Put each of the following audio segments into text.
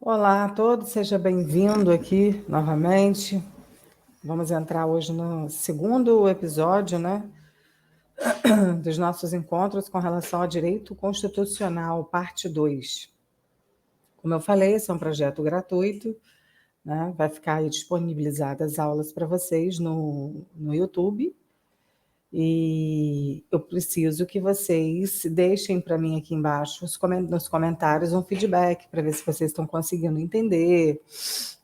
Olá a todos, seja bem-vindo aqui novamente. Vamos entrar hoje no segundo episódio, né, dos nossos encontros com relação ao direito constitucional, parte 2. Como eu falei, esse é um projeto gratuito, né, vai ficar aí disponibilizadas as aulas para vocês no YouTube. E eu preciso que vocês deixem para mim aqui embaixo nos comentários um feedback para ver se vocês estão conseguindo entender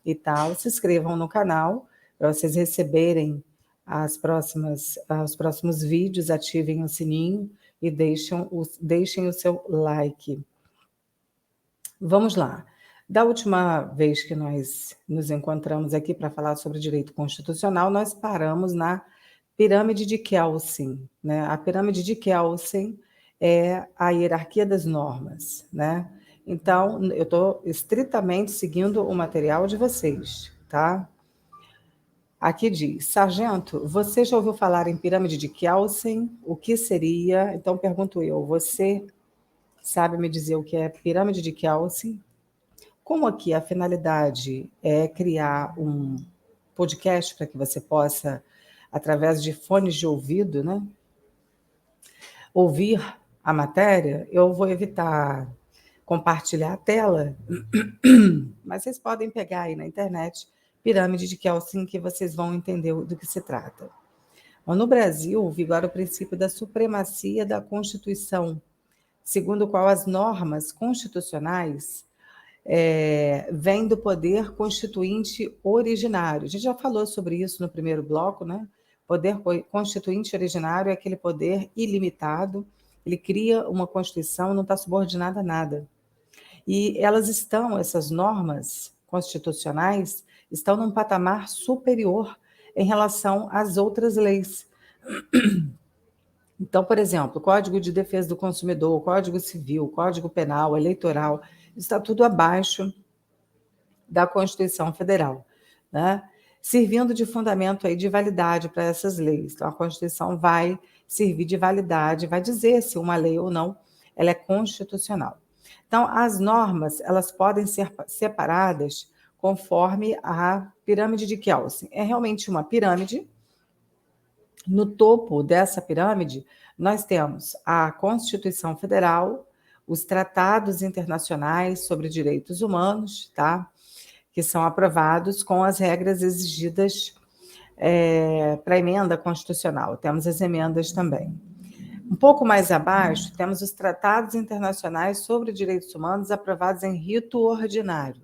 e tal. Se inscrevam no canal para vocês receberem os próximos vídeos, ativem o sininho e deixem o seu like. Vamos lá. Da última vez que nós nos encontramos aqui para falar sobre direito constitucional, nós paramos na pirâmide de Kelsen, né? A pirâmide de Kelsen é a hierarquia das normas, né? Então, eu estou estritamente seguindo o material de vocês, tá? Aqui diz, sargento, você já ouviu falar em pirâmide de Kelsen? O que seria? Então, pergunto eu, você sabe me dizer o que é pirâmide de Kelsen? Como aqui a finalidade é criar um podcast para que você possa, através de fones de ouvido, né, ouvir a matéria, eu vou evitar compartilhar a tela, mas vocês podem pegar aí na internet pirâmide de Kelsen que vocês vão entender do que se trata. Bom, no Brasil, vigora o princípio da supremacia da Constituição, segundo o qual as normas constitucionais vêm do poder constituinte originário. A gente já falou sobre isso no primeiro bloco, né? Poder constituinte originário é aquele poder ilimitado, ele cria uma Constituição, não está subordinada a nada. E essas normas constitucionais, estão num patamar superior em relação às outras leis. Então, por exemplo, Código de Defesa do Consumidor, Código Civil, Código Penal, Eleitoral, está tudo abaixo da Constituição Federal, né? Servindo de fundamento aí de validade para essas leis. Então, a Constituição vai servir de validade, vai dizer se uma lei ou não ela é constitucional. Então, as normas elas podem ser separadas conforme a pirâmide de Kelsen. É realmente uma pirâmide. No topo dessa pirâmide, nós temos a Constituição Federal, os tratados internacionais sobre direitos humanos, tá? Que são aprovados com as regras exigidas para a emenda constitucional. Temos as emendas também. Um pouco mais abaixo, temos os tratados internacionais sobre direitos humanos aprovados em rito ordinário.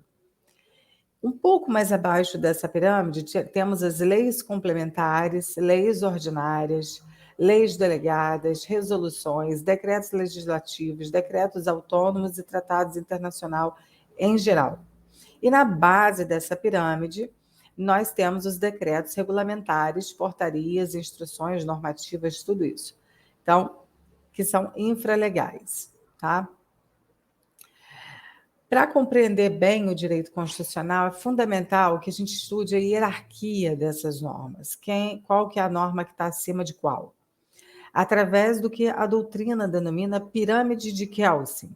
Um pouco mais abaixo dessa pirâmide, temos as leis complementares, leis ordinárias, leis delegadas, resoluções, decretos legislativos, decretos autônomos e tratados internacionais em geral. E na base dessa pirâmide, nós temos os decretos regulamentares, portarias, instruções normativas, tudo isso. Então, que são infralegais, tá? Para compreender bem o direito constitucional, é fundamental que a gente estude a hierarquia dessas normas. Qual que é a norma que está acima de qual? Através do que a doutrina denomina pirâmide de Kelsen.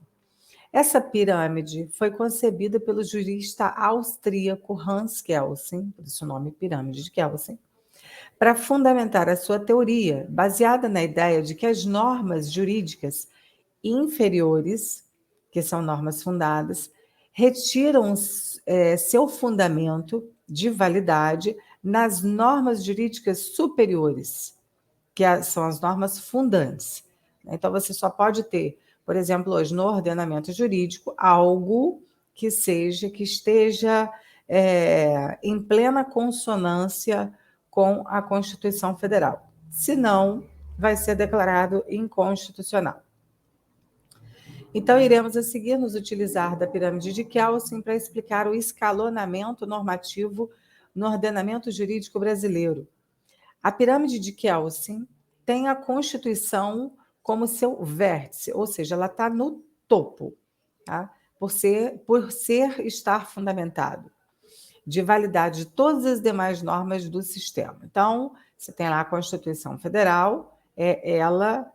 Essa pirâmide foi concebida pelo jurista austríaco Hans Kelsen, por isso o nome pirâmide de Kelsen, para fundamentar a sua teoria, baseada na ideia de que as normas jurídicas inferiores, que são normas fundadas, retiram seu fundamento de validade nas normas jurídicas superiores, que são as normas fundantes. Então, você só pode ter, por exemplo, hoje no ordenamento jurídico, algo que esteja em plena consonância com a Constituição Federal. Senão, vai ser declarado inconstitucional. Então, iremos a seguir nos utilizar da pirâmide de Kelsen para explicar o escalonamento normativo no ordenamento jurídico brasileiro. A pirâmide de Kelsen tem a Constituição como seu vértice, ou seja, ela está no topo, tá? por estar fundamentado, de validade de todas as demais normas do sistema. Então, você tem lá a Constituição Federal, ela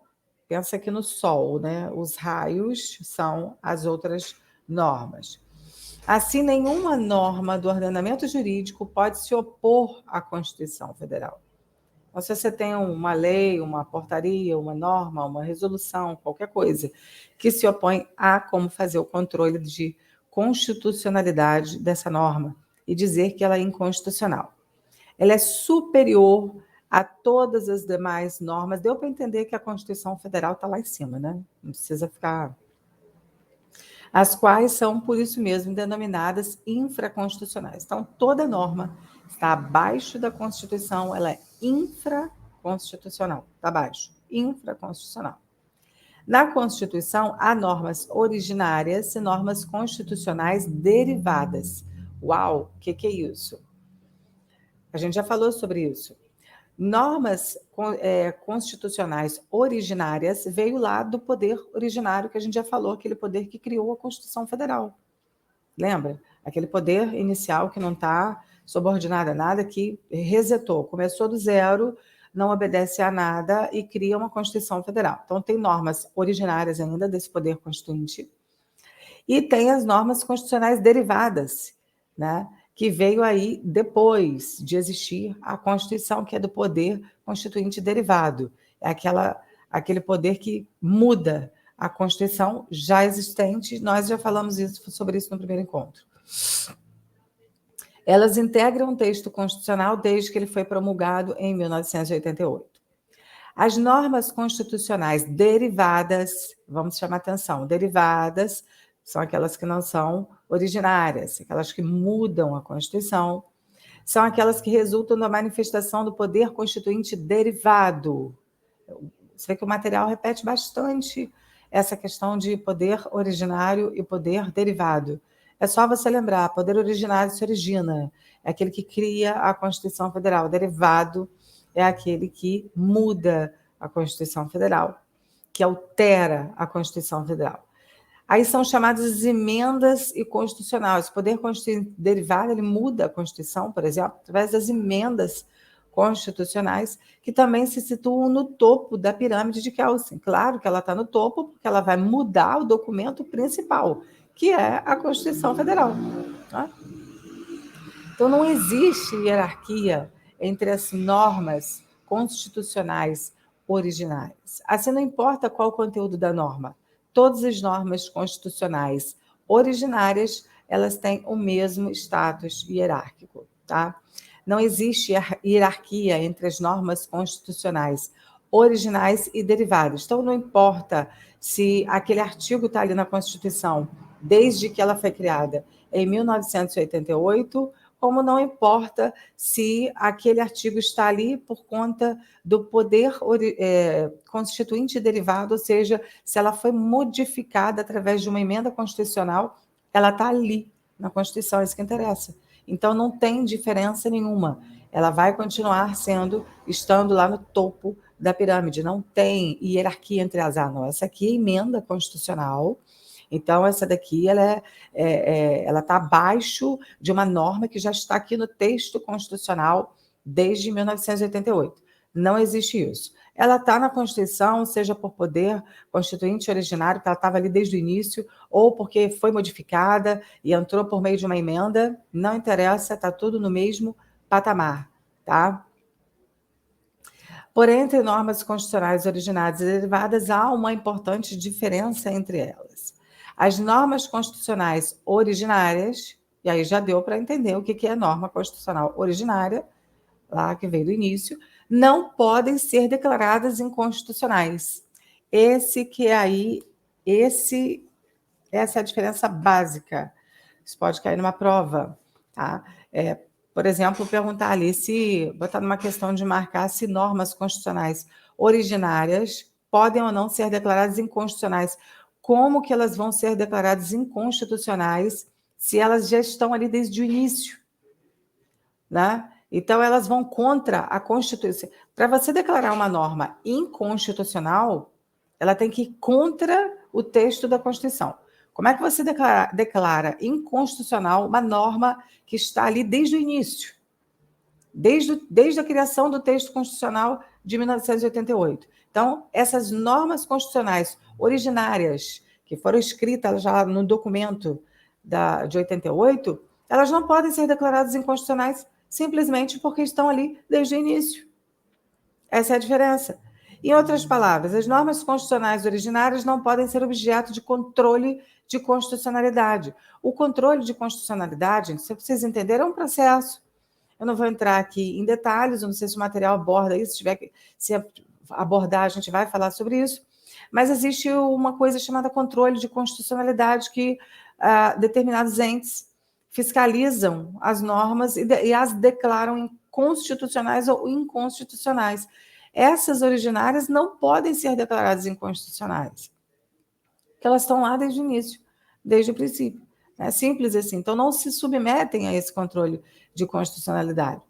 pensa aqui no Sol, né? Os raios são as outras normas. Assim, nenhuma norma do ordenamento jurídico pode se opor à Constituição Federal. Então, se você tem uma lei, uma portaria, uma norma, uma resolução, qualquer coisa, que se opõe a como fazer o controle de constitucionalidade dessa norma e dizer que ela é inconstitucional. Ela é superior a todas as demais normas. Deu para entender que a Constituição Federal está lá em cima, né? Não precisa ficar... As quais são, por isso mesmo, denominadas infraconstitucionais. Então, toda norma está abaixo da Constituição, ela é infraconstitucional, está abaixo, infraconstitucional. Na Constituição, há normas originárias e normas constitucionais derivadas. Uau, o que é isso? A gente já falou sobre isso. Normas constitucionais originárias veio lá do poder originário, que a gente já falou, aquele poder que criou a Constituição Federal. Lembra? Aquele poder inicial que não está subordinado a nada, que resetou, começou do zero, não obedece a nada e cria uma Constituição Federal. Então, tem normas originárias ainda desse poder constituinte e tem as normas constitucionais derivadas, né? Que veio aí depois de existir a Constituição, que é do poder constituinte derivado. É aquele poder que muda a Constituição já existente. Nós já falamos sobre isso no primeiro encontro. Elas integram o texto constitucional desde que ele foi promulgado em 1988. As normas constitucionais derivadas, vamos chamar atenção, derivadas são aquelas que não são originárias, aquelas que mudam a Constituição, são aquelas que resultam da manifestação do poder constituinte derivado. Você vê que o material repete bastante essa questão de poder originário e poder derivado. É só você lembrar, poder originário se origina, é aquele que cria a Constituição Federal. Derivado é aquele que muda a Constituição Federal, que altera a Constituição Federal. Aí são chamadas emendas e constitucional. Esse poder constituinte derivado, ele muda a Constituição, por exemplo, através das emendas constitucionais, que também se situam no topo da pirâmide de Kelsen. Claro que ela está no topo, porque ela vai mudar o documento principal, que é a Constituição Federal. Tá? Então, não existe hierarquia entre as normas constitucionais originárias. Assim, não importa qual o conteúdo da norma, todas as normas constitucionais originárias, elas têm o mesmo status hierárquico, tá? Não existe hierarquia entre as normas constitucionais originais e derivadas. Então, não importa se aquele artigo está ali na Constituição desde que ela foi criada em 1988, como não importa se aquele artigo está ali por conta do poder constituinte derivado, ou seja, se ela foi modificada através de uma emenda constitucional, ela está ali na Constituição, é isso que interessa. Então, não tem diferença nenhuma. Ela vai continuar estando lá no topo da pirâmide. Não tem hierarquia entre as não. Essa aqui é emenda constitucional. Então, essa daqui ela está abaixo de uma norma que já está aqui no texto constitucional desde 1988. Não existe isso. Ela está na Constituição, seja por poder constituinte originário, que ela estava ali desde o início, ou porque foi modificada e entrou por meio de uma emenda, não interessa, está tudo no mesmo patamar, tá? Porém, entre normas constitucionais originárias e derivadas, há uma importante diferença entre elas. As normas constitucionais originárias, e aí já deu para entender o que é norma constitucional originária, lá que veio do início, não podem ser declaradas inconstitucionais. Essa é a diferença básica. Isso pode cair numa prova, tá? Por exemplo, perguntar ali, botar numa questão de marcar se normas constitucionais originárias podem ou não ser declaradas inconstitucionais. Como que elas vão ser declaradas inconstitucionais se elas já estão ali desde o início, né? Então, elas vão contra a Constituição. Para você declarar uma norma inconstitucional, ela tem que ir contra o texto da Constituição. Como é que você declara inconstitucional uma norma que está ali desde o início? Desde a criação do texto constitucional de 1988. Então, essas normas constitucionais originárias, que foram escritas já no documento de 88, elas não podem ser declaradas inconstitucionais simplesmente porque estão ali desde o início. Essa é a diferença. Em outras palavras, as normas constitucionais originárias não podem ser objeto de controle de constitucionalidade. O controle de constitucionalidade, você precisa entender, é um processo. Eu não vou entrar aqui em detalhes, eu não sei se o material aborda isso, se abordar, a gente vai falar sobre isso, mas existe uma coisa chamada controle de constitucionalidade que determinados entes fiscalizam as normas e as declaram constitucionais ou inconstitucionais. Essas originárias não podem ser declaradas inconstitucionais, porque elas estão lá desde o início, desde o princípio. É simples assim. Então, não se submetem a esse controle de constitucionalidade.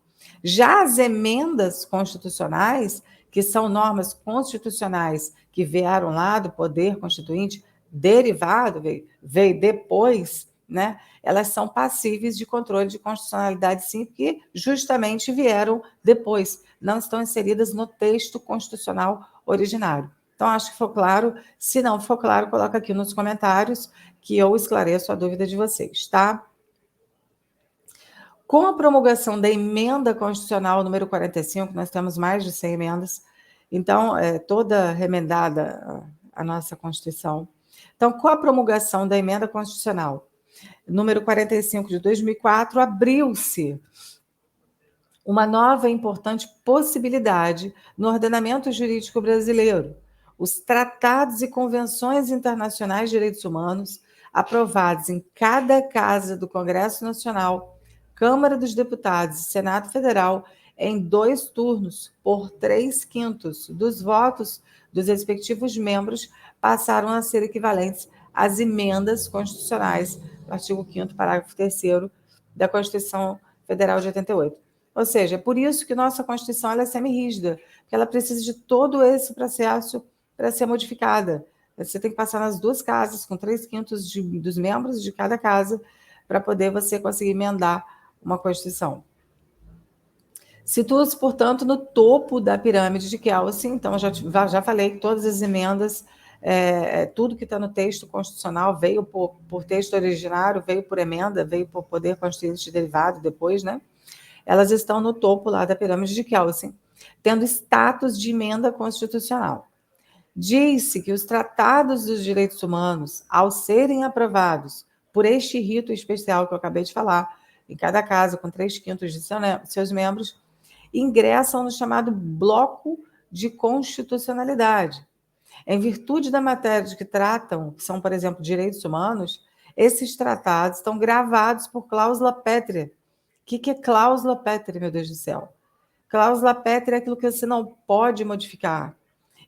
Já as emendas constitucionais, que são normas constitucionais que vieram lá do poder constituinte, derivado, veio depois, né? Elas são passíveis de controle de constitucionalidade, sim, porque justamente vieram depois, não estão inseridas no texto constitucional originário. Então, acho que ficou claro. Se não for claro, coloca aqui nos comentários que eu esclareço a dúvida de vocês, tá? Com a promulgação da emenda constitucional número 45, nós temos mais de 100 emendas, então, toda remendada a nossa Constituição. Então, com a promulgação da emenda constitucional número 45 de 2004, abriu-se uma nova e importante possibilidade no ordenamento jurídico brasileiro. Os tratados e convenções internacionais de direitos humanos, aprovados em cada casa do Congresso Nacional, Câmara dos Deputados e Senado Federal, em 2 turnos, por 3/5 dos votos dos respectivos membros, passaram a ser equivalentes às emendas constitucionais do artigo 5º, parágrafo 3º da Constituição Federal de 88. Ou seja, é por isso que nossa Constituição ela é semi-rígida, porque ela precisa de todo esse processo para ser modificada. Você tem que passar nas 2 casas, com 3/5 dos membros de cada casa, para poder você conseguir emendar uma Constituição. Situa-se, portanto, no topo da pirâmide de Kelsen. Então, eu já falei que todas as emendas, tudo que está no texto constitucional veio por texto originário, veio por emenda, veio por poder constituinte derivado depois, né? Elas estão no topo lá da pirâmide de Kelsen, tendo status de emenda constitucional. Diz-se que os tratados dos direitos humanos, ao serem aprovados por este rito especial que eu acabei de falar, em cada casa, com 3/5 de seus membros, ingressam no chamado bloco de constitucionalidade. Em virtude da matéria de que tratam, que são, por exemplo, direitos humanos, esses tratados estão gravados por cláusula pétrea. O que é cláusula pétrea, meu Deus do céu? Cláusula pétrea é aquilo que você não pode modificar.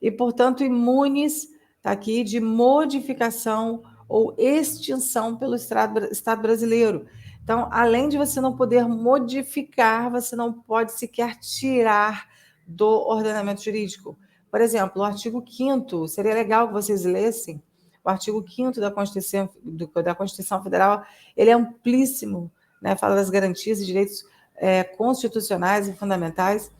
E, portanto, imunes, está aqui, de modificação ou extinção pelo Estado brasileiro. Então, além de você não poder modificar, você não pode sequer tirar do ordenamento jurídico. Por exemplo, o artigo 5º, seria legal que vocês lessem, o artigo 5º da Constituição Federal, ele é amplíssimo, né? Fala das garantias e direitos constitucionais e fundamentais.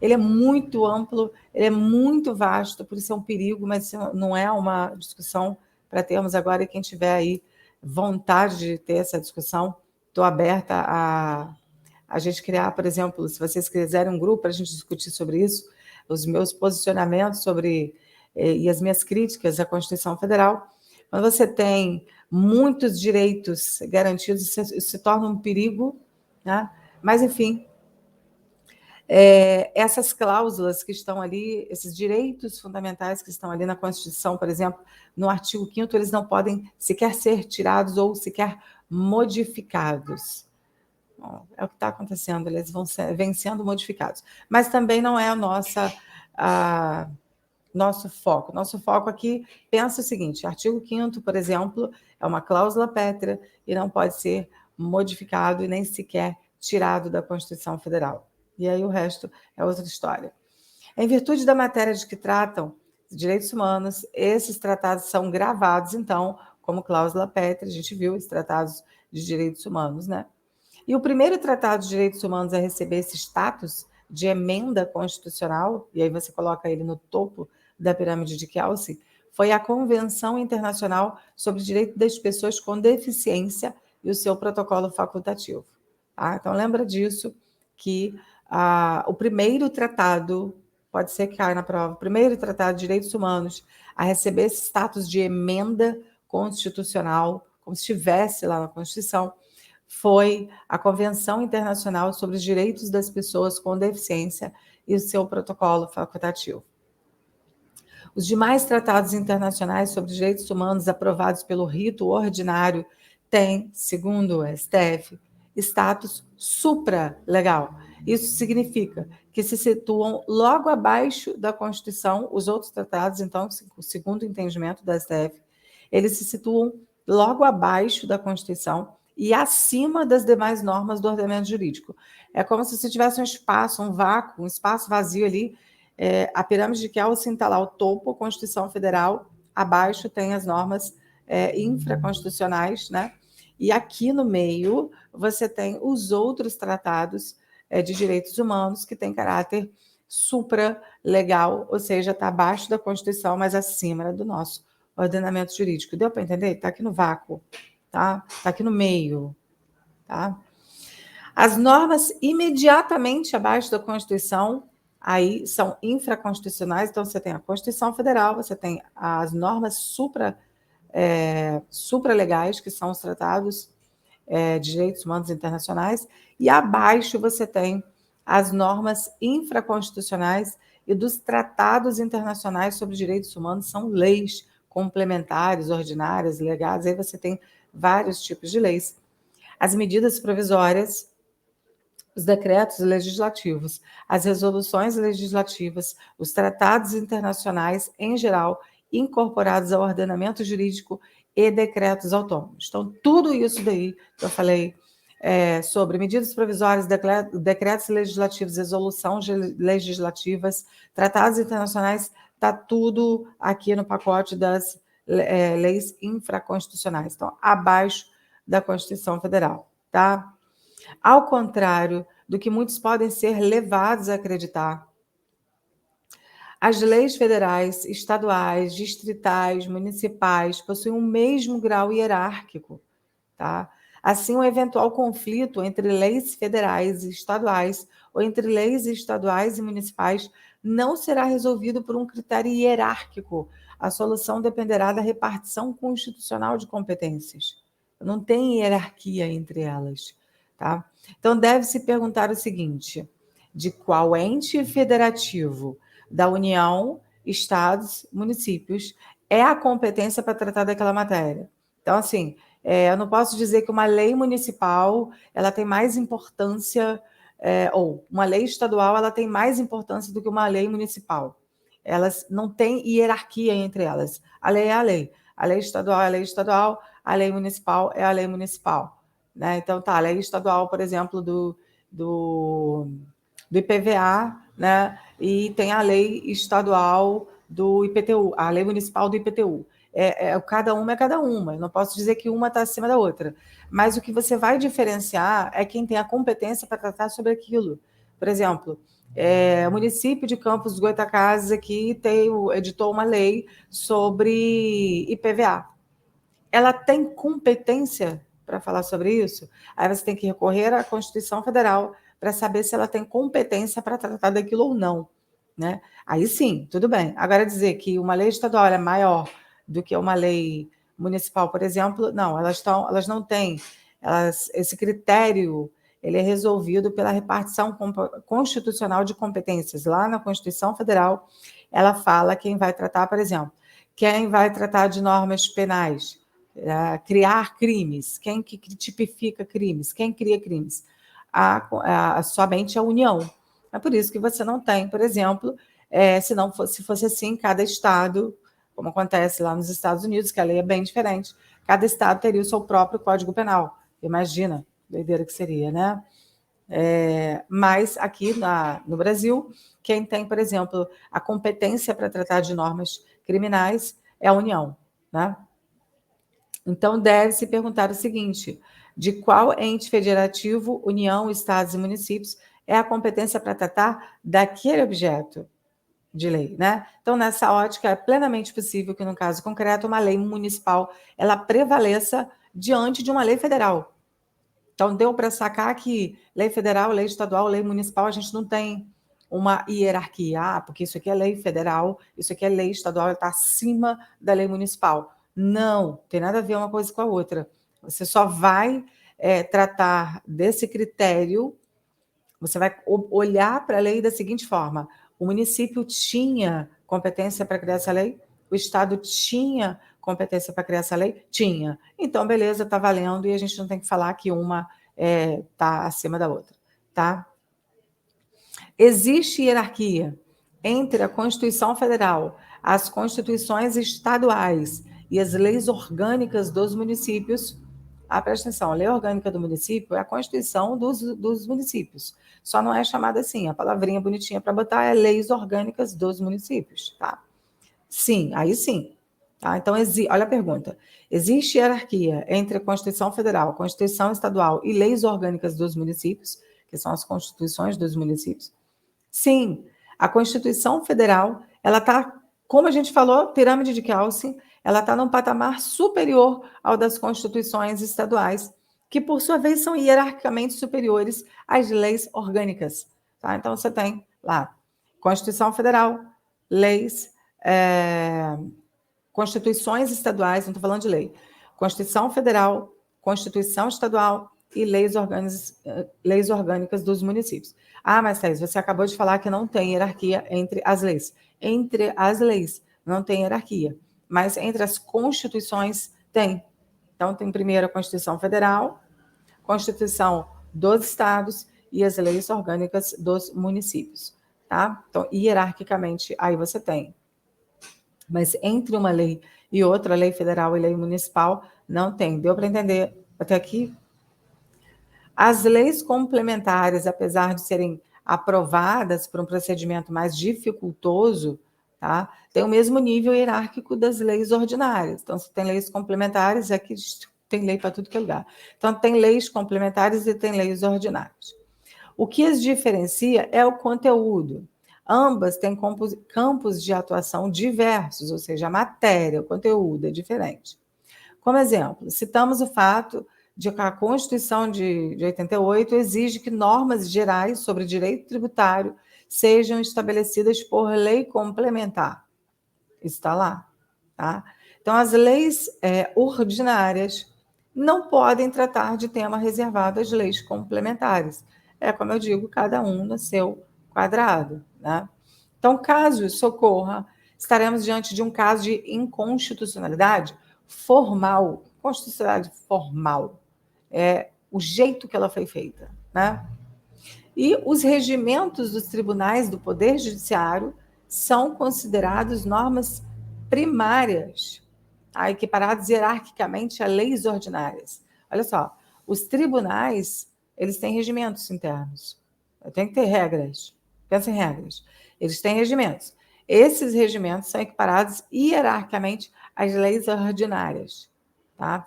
Ele é muito amplo, ele é muito vasto, por isso é um perigo, mas não é uma discussão para termos agora, e quem tiver aí vontade de ter essa discussão, estou aberta a gente criar, por exemplo, se vocês quiserem um grupo para a gente discutir sobre isso, os meus posicionamentos sobre e as minhas críticas à Constituição Federal. Quando você tem muitos direitos garantidos, isso se torna um perigo, né? Mas, enfim, essas cláusulas que estão ali, esses direitos fundamentais que estão ali na Constituição, por exemplo, no artigo 5º, eles não podem sequer ser tirados ou sequer modificados. Bom, é o que está acontecendo, eles vêm sendo modificados. Mas também não é nosso foco. Nosso foco aqui, pensa o seguinte, artigo 5º, por exemplo, é uma cláusula pétrea e não pode ser modificado e nem sequer tirado da Constituição Federal. E aí o resto é outra história. Em virtude da matéria de que tratam direitos humanos, esses tratados são gravados, então, como cláusula pétrea, a gente viu os tratados de direitos humanos, né? E o primeiro tratado de direitos humanos a receber esse status de emenda constitucional, e aí você coloca ele no topo da pirâmide de Kelsen, foi a Convenção Internacional sobre o Direito das Pessoas com Deficiência, e o seu protocolo facultativo. Tá? Então, lembra disso, que o primeiro tratado, pode ser que caia na prova, o primeiro tratado de direitos humanos a receber esse status de emenda constitucional, como se estivesse lá na Constituição, foi a Convenção Internacional sobre os Direitos das Pessoas com Deficiência e o seu protocolo facultativo. Os demais tratados internacionais sobre direitos humanos aprovados pelo rito ordinário têm, segundo o STF, status supralegal. Isso significa que se situam logo abaixo da Constituição. Os outros tratados, então, segundo o entendimento da STF, eles se situam logo abaixo da Constituição e acima das demais normas do ordenamento jurídico. É como se você tivesse um espaço, um vácuo, um espaço vazio ali. A pirâmide de Kelsen está lá, o topo, a Constituição Federal, abaixo tem as normas infraconstitucionais, né? E aqui no meio você tem os outros tratados de direitos humanos que têm caráter supralegal, ou seja, está abaixo da Constituição, mas acima do nosso ordenamento jurídico. Deu para entender? Está aqui no vácuo, tá? Está aqui no meio, tá? As normas imediatamente abaixo da Constituição aí são infraconstitucionais, então você tem a Constituição Federal, você tem as normas supralegais, que são os tratados de direitos humanos internacionais, e abaixo você tem as normas infraconstitucionais e dos tratados internacionais sobre direitos humanos, são leis complementares, ordinárias, legais, aí você tem vários tipos de leis. As medidas provisórias, os decretos legislativos, as resoluções legislativas, os tratados internacionais em geral, incorporados ao ordenamento jurídico e decretos autônomos. Então, tudo isso daí que eu falei sobre medidas provisórias, decretos legislativos, resoluções legislativas, tratados internacionais, está tudo aqui no pacote das leis infraconstitucionais. Então, abaixo da Constituição Federal, tá? Ao contrário do que muitos podem ser levados a acreditar, as leis federais, estaduais, distritais, municipais possuem o mesmo grau hierárquico, tá? Assim, um eventual conflito entre leis federais e estaduais ou entre leis estaduais e municipais não será resolvido por um critério hierárquico. A solução dependerá da repartição constitucional de competências. Não tem hierarquia entre elas, tá? Então, deve-se perguntar o seguinte: de qual ente federativo da União, estados, municípios é a competência para tratar daquela matéria? Então, assim, eu não posso dizer que uma lei municipal ela tem mais importância, ou uma lei estadual ela tem mais importância do que uma lei municipal. Elas não têm hierarquia entre elas. A lei é a lei. A lei estadual é a lei estadual, a lei municipal é a lei municipal. Né? Então, tá, a lei estadual, por exemplo, do IPVA, né? E tem a lei estadual do IPTU, a lei municipal do IPTU. Cada uma é cada uma, eu não posso dizer que uma está acima da outra, mas o que você vai diferenciar é quem tem a competência para tratar sobre aquilo. Por exemplo, o município de Campos dos Goytacazes aqui editou uma lei sobre IPVA. Ela tem competência para falar sobre isso? Aí você tem que recorrer à Constituição Federal para saber se ela tem competência para tratar daquilo ou não. Né? Aí sim, tudo bem. Agora, dizer que uma lei estadual é maior do que uma lei municipal, por exemplo, não, elas não têm. Esse critério ele é resolvido pela repartição constitucional de competências. Lá na Constituição Federal, ela fala quem vai tratar, por exemplo, quem vai tratar de normas penais, criar crimes, quem que tipifica crimes, quem cria crimes? Somente a União. É por isso que você não tem, por exemplo, se fosse assim, cada estado, como acontece lá nos Estados Unidos, que a lei é bem diferente, cada estado teria o seu próprio Código Penal. Imagina, doideira que seria, né? Mas aqui no Brasil, quem tem, por exemplo, a competência para tratar de normas criminais é a União, né? Então, deve-se perguntar o seguinte: de qual ente federativo, União, estados e municípios é a competência para tratar daquele objeto de lei, né? Então, nessa ótica, é plenamente possível que, no caso concreto, uma lei municipal ela prevaleça diante de uma lei federal. Então, deu para sacar que lei federal, lei estadual, lei municipal, a gente não tem uma hierarquia. Porque isso aqui é lei federal, isso aqui é lei estadual, está acima da lei municipal. Não, tem nada a ver uma coisa com a outra. Você só vai tratar desse critério, você vai olhar para a lei da seguinte forma: o município tinha competência para criar essa lei? O Estado tinha competência para criar essa lei? Tinha. Então, beleza, está valendo, e a gente não tem que falar que uma está acima da outra, tá? Existe hierarquia entre a Constituição Federal, as constituições estaduais e as leis orgânicas dos municípios. Presta atenção, a lei orgânica do município é a Constituição dos municípios. Só não é chamada assim, a palavrinha bonitinha para botar é leis orgânicas dos municípios, tá? Sim, aí sim. Tá? Então, olha a pergunta. Existe hierarquia entre a Constituição Federal, a Constituição Estadual e leis orgânicas dos municípios, que são as constituições dos municípios? Sim, a Constituição Federal, ela está, como a gente falou, pirâmide de Kelsen, ela está num patamar superior ao das constituições estaduais, que, por sua vez, são hierarquicamente superiores às leis orgânicas. Tá? Então, você tem lá Constituição Federal, leis, constituições estaduais, não estou falando de lei, Constituição Federal, Constituição Estadual e leis orgânicas dos municípios. Mas, Thaís, você acabou de falar que não tem hierarquia entre as leis. Entre as leis não tem hierarquia, mas entre as constituições tem. Então, tem primeiro a Constituição Federal, Constituição dos estados e as leis orgânicas dos municípios, tá? Então, hierarquicamente, aí você tem. Mas entre uma lei e outra, lei federal e lei municipal, não tem. Deu para entender até aqui? As leis complementares, apesar de serem aprovadas por um procedimento mais dificultoso, tá? Tem o mesmo nível hierárquico das leis ordinárias. Então, se tem leis complementares, aqui tem lei para tudo que é lugar. Então, tem leis complementares e tem leis ordinárias. O que as diferencia é o conteúdo. Ambas têm campos de atuação diversos, ou seja, a matéria, o conteúdo é diferente. Como exemplo, citamos o fato de que a Constituição de 88 exige que normas gerais sobre direito tributário sejam estabelecidas por lei complementar. Isso está lá, tá? Então, as leis ordinárias não podem tratar de tema reservado às leis complementares. Como eu digo, cada um no seu quadrado, né? Então, caso isso ocorra, estaremos diante de um caso de inconstitucionalidade formal. Constitucionalidade formal é o jeito que ela foi feita, né? E os regimentos dos tribunais do Poder Judiciário são considerados normas primárias, equiparados hierarquicamente a leis ordinárias. Olha só, os tribunais, eles têm regimentos internos. Tem que ter regras. Pensa em regras. Eles têm regimentos. Esses regimentos são equiparados hierarquicamente às leis ordinárias. Tá?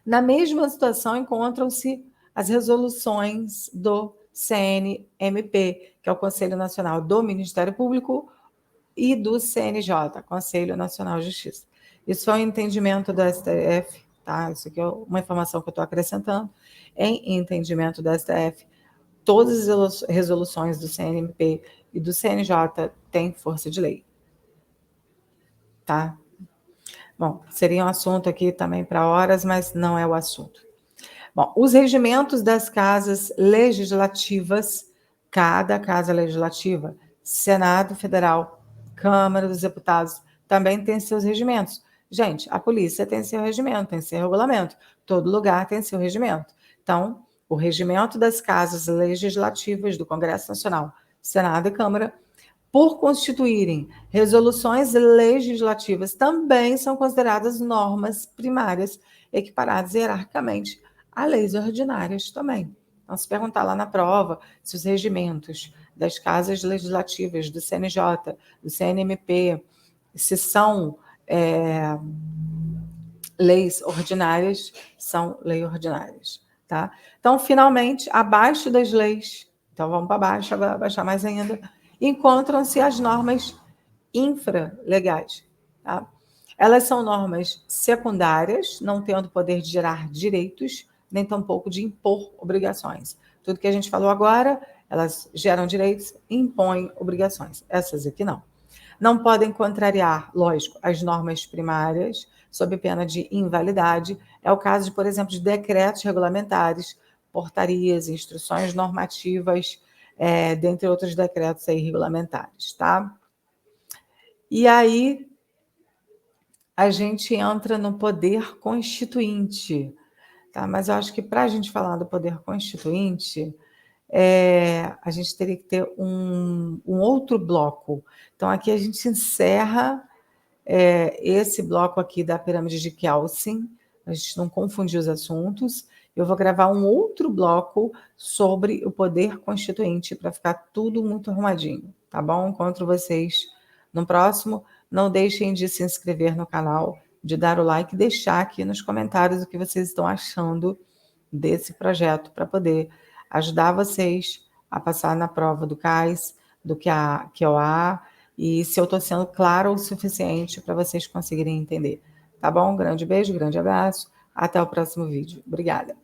Na mesma situação encontram-se as resoluções do CNMP, que é o Conselho Nacional do Ministério Público, e do CNJ, Conselho Nacional de Justiça. Isso é um entendimento do STF, tá? Isso aqui é uma informação que eu estou acrescentando. Em entendimento do STF, todas as resoluções do CNMP e do CNJ têm força de lei. Tá? Bom, seria um assunto aqui também para horas, mas não é o assunto. Bom, os regimentos das casas legislativas, cada casa legislativa, Senado Federal, Câmara dos Deputados, também tem seus regimentos. Gente, a polícia tem seu regimento, tem seu regulamento. Todo lugar tem seu regimento. Então, o regimento das casas legislativas do Congresso Nacional, Senado e Câmara, por constituírem resoluções legislativas, também são consideradas normas primárias, equiparadas hierarquicamente a leis ordinárias também. Então, se perguntar lá na prova se os regimentos das casas legislativas, do CNJ, do CNMP, se são leis ordinárias, são leis ordinárias. Tá? Então, finalmente, abaixo das leis, então vamos para baixo, abaixar mais ainda, encontram-se as normas infralegais. Tá? Elas são normas secundárias, não tendo poder de gerar direitos, nem tampouco de impor obrigações. Tudo que a gente falou agora, elas geram direitos e impõem obrigações. Essas aqui não. Não podem contrariar, lógico, as normas primárias, sob pena de invalidade. É o caso, por exemplo, de decretos regulamentares, portarias, instruções normativas, dentre outros decretos aí regulamentares, tá? E aí a gente entra no poder constituinte, tá? Mas eu acho que para a gente falar do poder constituinte, a gente teria que ter um outro bloco. Então, aqui a gente encerra esse bloco aqui da pirâmide de Kelsen, a gente não confundir os assuntos. Eu vou gravar um outro bloco sobre o poder constituinte para ficar tudo muito arrumadinho, tá bom? Encontro vocês no próximo. Não deixem de se inscrever no canal, de dar o like e deixar aqui nos comentários o que vocês estão achando desse projeto para poder ajudar vocês a passar na prova do CAIS, do QOA, e se eu estou sendo claro o suficiente para vocês conseguirem entender. Tá bom? Grande beijo, grande abraço. Até o próximo vídeo. Obrigada.